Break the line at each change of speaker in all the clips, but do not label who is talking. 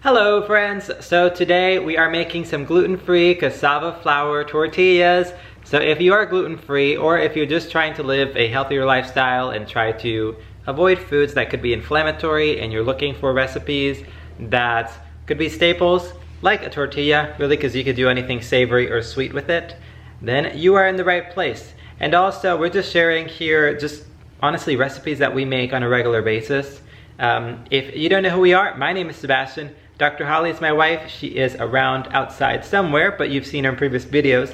Hello friends! So today we are making some gluten-free cassava flour tortillas. So if you are gluten-free or if you're just trying to live a healthier lifestyle and try to avoid foods that could be inflammatory and you're looking for recipes that could be staples like a tortilla, really because you could do anything savory or sweet with it, then you are in the right place. And also we're just sharing here just honestly recipes that we make on a regular basis. If you don't know who we are, my name is Sebastian. Dr. Holly is my wife. She is around outside somewhere, but you've seen her in previous videos.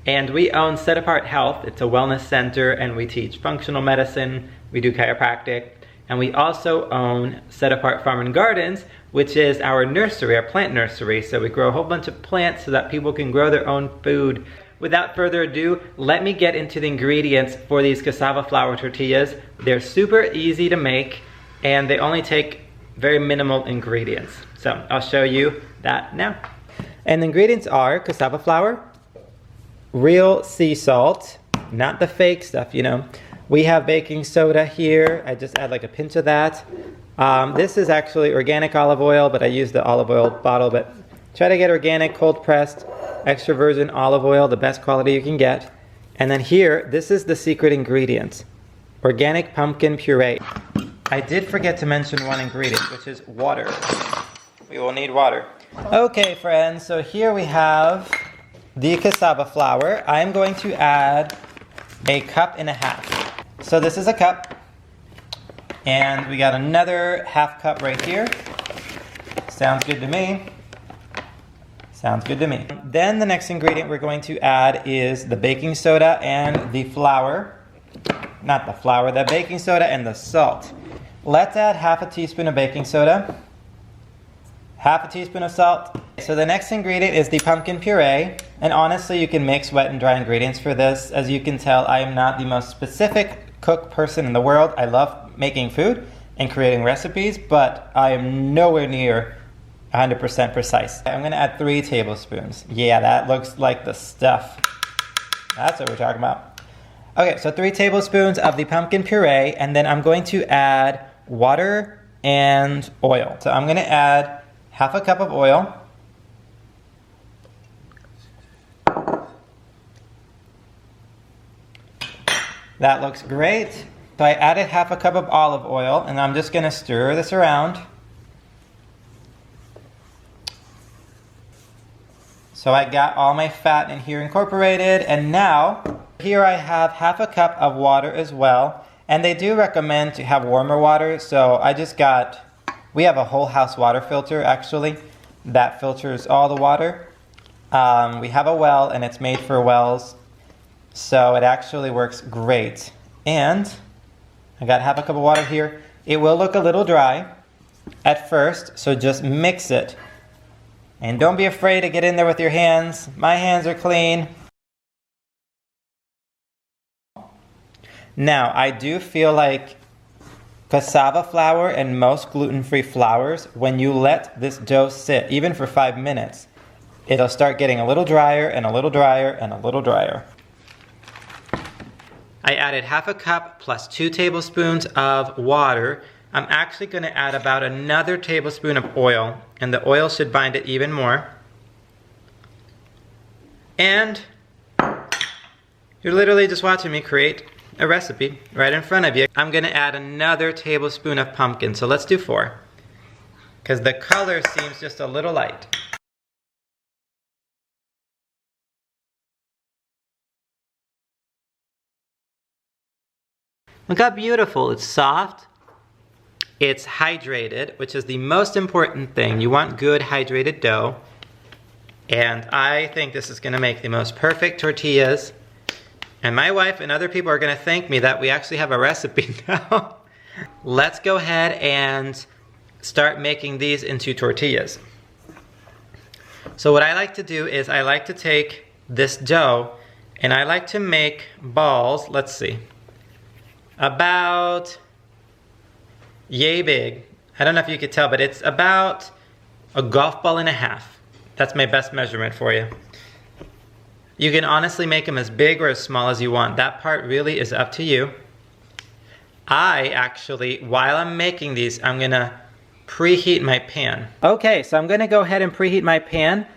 And we own Set Apart Health. It's a wellness center and we teach functional medicine. We do chiropractic. And we also own Set Apart Farm and Gardens, which is our nursery, our plant nursery. So we grow a whole bunch of plants so that people can grow their own food. Without further ado, let me get into the ingredients for these cassava flour tortillas. They're super easy to make and they only take very minimal ingredients. So I'll show you that now. And the ingredients are cassava flour, real sea salt, not the fake stuff, you know. We have baking soda here. I just add like a pinch of that. This is actually organic olive oil, but I use the olive oil bottle, but try to get organic, cold pressed, extra virgin olive oil, the best quality you can get. And then here, this is the secret ingredient, organic pumpkin puree. I did forget to mention one ingredient, which is water. We will need water. Okay, friends, so here we have the cassava flour. I'm going to add a cup and a half. So this is a cup, and we got another half cup right here. Sounds good to me. Sounds good to me. Then the next ingredient we're going to add is the baking soda and the flour. Not the flour, the baking soda and the salt. Let's add half a teaspoon of baking soda, half a teaspoon of salt. So the next ingredient is the pumpkin puree. And honestly, you can mix wet and dry ingredients for this. As you can tell, I am not the most specific cook person in the world. I love making food and creating recipes, but I am nowhere near 100% precise. I'm gonna add 3 tablespoons. Yeah, that looks like the stuff. That's what we're talking about. Okay, so 3 tablespoons of the pumpkin puree, and then I'm going to add water and oil. So I'm gonna add half a cup of oil. That looks great. So I added half a cup of olive oil, and I'm just gonna stir this around. So I got all my fat in here incorporated, and now here I have half a cup of water as well. And they do recommend to have warmer water, so we have a whole house water filter actually that filters all the water. We have a well and it's made for wells, so it actually works great. And I got half a cup of water here. It will look a little dry at first, so just mix it. And don't be afraid to get in there with your hands. My hands are clean. Now, I do feel like cassava flour and most gluten-free flours, when you let this dough sit, even for 5 minutes, it'll start getting a little drier and a little drier and a little drier. I added half a cup plus 2 tablespoons of water. I'm actually going to add about another tablespoon of oil, and the oil should bind it even more. And you're literally just watching me create a recipe right in front of you. I'm gonna add another tablespoon of pumpkin, so let's do 4, because the color seems just a little light. Look how beautiful, it's soft, it's hydrated, which is the most important thing. You want good hydrated dough, and I think this is gonna make the most perfect tortillas. And my wife and other people are gonna thank me that we actually have a recipe now. Let's go ahead and start making these into tortillas. So what I like to do is I like to take this dough and I like to make balls, let's see, about yay big. I don't know if you could tell, but it's about a golf ball and a half. That's my best measurement for you. You can honestly make them as big or as small as you want. That part really is up to you. I actually, while I'm making these, I'm gonna preheat my pan. Okay, so I'm gonna go ahead and preheat my pan.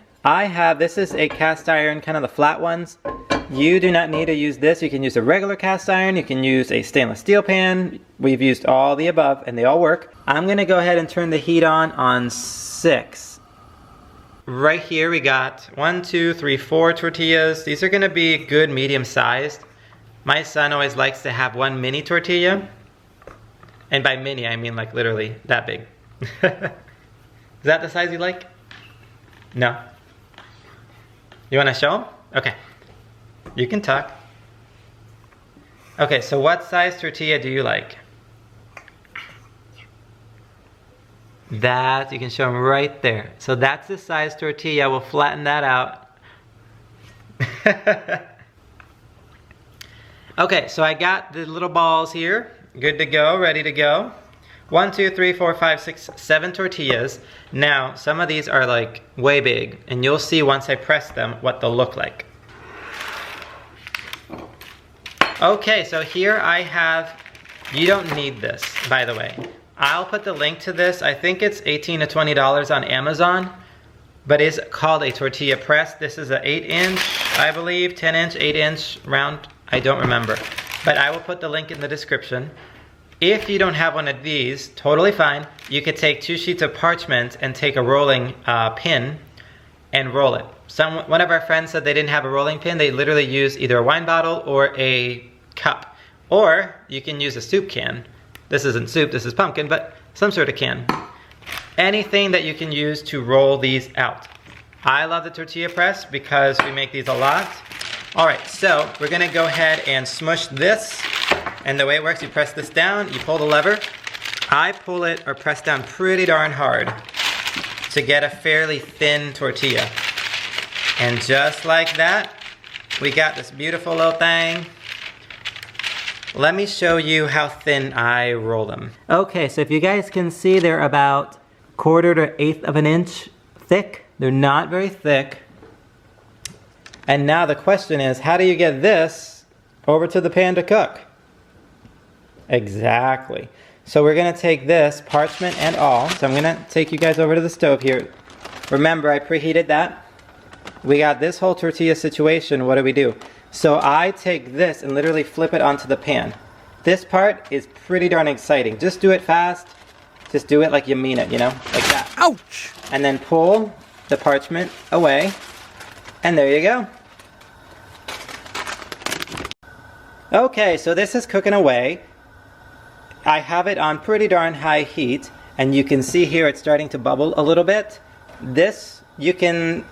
This is a cast iron, kind of the flat ones. You do not need to use this. You can use a regular cast iron. You can use a stainless steel pan. We've used all the above and they all work. I'm gonna go ahead and turn the heat on 6. Right here we got 1, 2, 3, 4 tortillas. These are gonna be good medium sized. My son always likes to have one mini tortilla. And by mini, I mean like literally that big. Is that the size you like? No? You wanna show them? Okay. You can talk. Okay, so what size tortilla do you like? That, you can show them right there. So that's the size tortilla. We'll flatten that out. Okay, so I got the little balls here. Good to go, ready to go. 1, 2, 3, 4, 5, 6, 7 tortillas. Now, some of these are like way big, and you'll see once I press them what they'll look like. Okay, so here I have, you don't need this, by the way. I'll put the link to this. I think it's $18 to $20 on Amazon, but it's called a Tortilla Press. This is an 8-inch, I believe, 10-inch, 8-inch round. I don't remember, but I will put the link in the description. If you don't have one of these, totally fine. You could take 2 sheets of parchment and take a rolling pin and roll it. One of our friends said they didn't have a rolling pin. They literally use either a wine bottle or a cup. Or you can use a soup can. This isn't soup, this is pumpkin, but some sort of can. Anything that you can use to roll these out. I love the tortilla press because we make these a lot. All right, so we're gonna go ahead and smush this. And the way it works, you press this down, you pull the lever. I pull it or press down pretty darn hard to get a fairly thin tortilla. And just like that, we got this beautiful little thing. Let me show you how thin I roll them. Okay, so if you guys can see, they're about 1/4 to 1/8 of an inch thick. They're not very thick. And now the question is, how do you get this over to the pan to cook? Exactly. So we're gonna take this, parchment and all. So I'm gonna take you guys over to the stove here. Remember, I preheated that. We got this whole tortilla situation. What do? So I take this and literally flip it onto the pan. This part is pretty darn exciting. Just do it fast. Just do it like you mean it, you know? Like that. Ouch! And then pull the parchment away. And there you go. Okay, so this is cooking away. I have it on pretty darn high heat. And you can see here it's starting to bubble a little bit. This, you can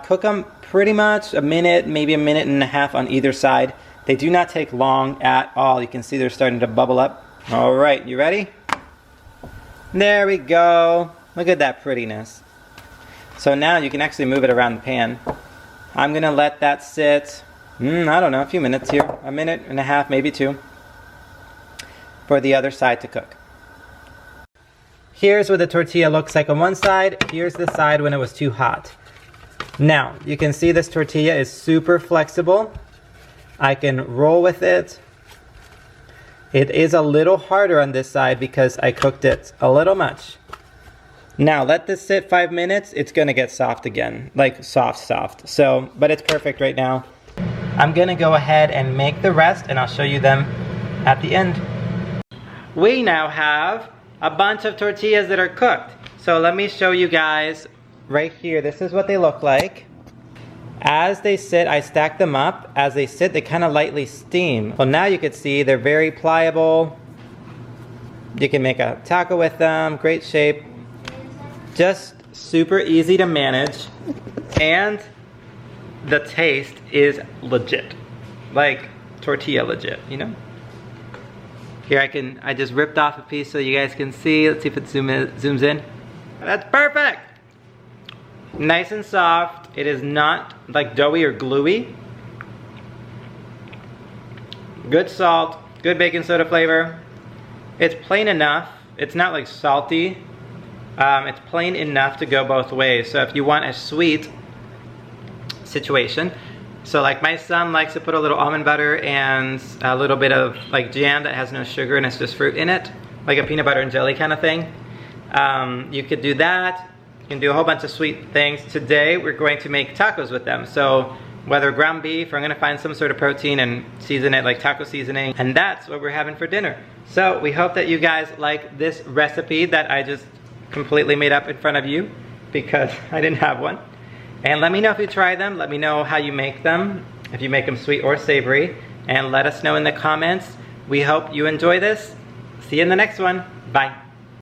cook them pretty much a minute, maybe 1.5 minutes on either side. They do not take long at all. You can see they're starting to bubble up. All right, you ready? There we go. Look at that prettiness. So now you can actually move it around the pan. I'm gonna let that sit, I don't know, a few minutes here. 1.5 minutes, maybe 2. For the other side to cook. Here's what the tortilla looks like on one side. Here's the side when it was too hot. Now, you can see this tortilla is super flexible. I can roll with it. It is a little harder on this side because I cooked it a little much. Now, let this sit 5 minutes. It's gonna get soft again, like soft. So, but it's perfect right now. I'm gonna go ahead and make the rest and I'll show you them at the end. We now have a bunch of tortillas that are cooked. So let me show you guys right here. This is what they look like. As they sit, I stack them up. As they sit, they kind of lightly steam. Well, now you can see they're very pliable. You can make a taco with them, great shape. Just super easy to manage. And the taste is legit. Like tortilla legit, you know? Here I just ripped off a piece so you guys can see. Let's see if it zooms in. That's perfect! Nice and soft. It is not like doughy or gluey. Good salt, good baking soda flavor. It's plain enough. It's not like salty. It's plain enough to go both ways. So if you want a sweet situation, so like my son likes to put a little almond butter and a little bit of like jam that has no sugar and it's just fruit in it, like a peanut butter and jelly kind of thing. You could do that. You can do a whole bunch of sweet things. Today we're going to make tacos with them. So whether ground beef, or I'm gonna find some sort of protein and season it like taco seasoning, and that's what we're having for dinner. So we hope that you guys like this recipe that I just completely made up in front of you because I didn't have one. And let me know if you try them. Let me know how you make them, if you make them sweet or savory, and let us know in the comments. We hope you enjoy this. See you in the next one. Bye.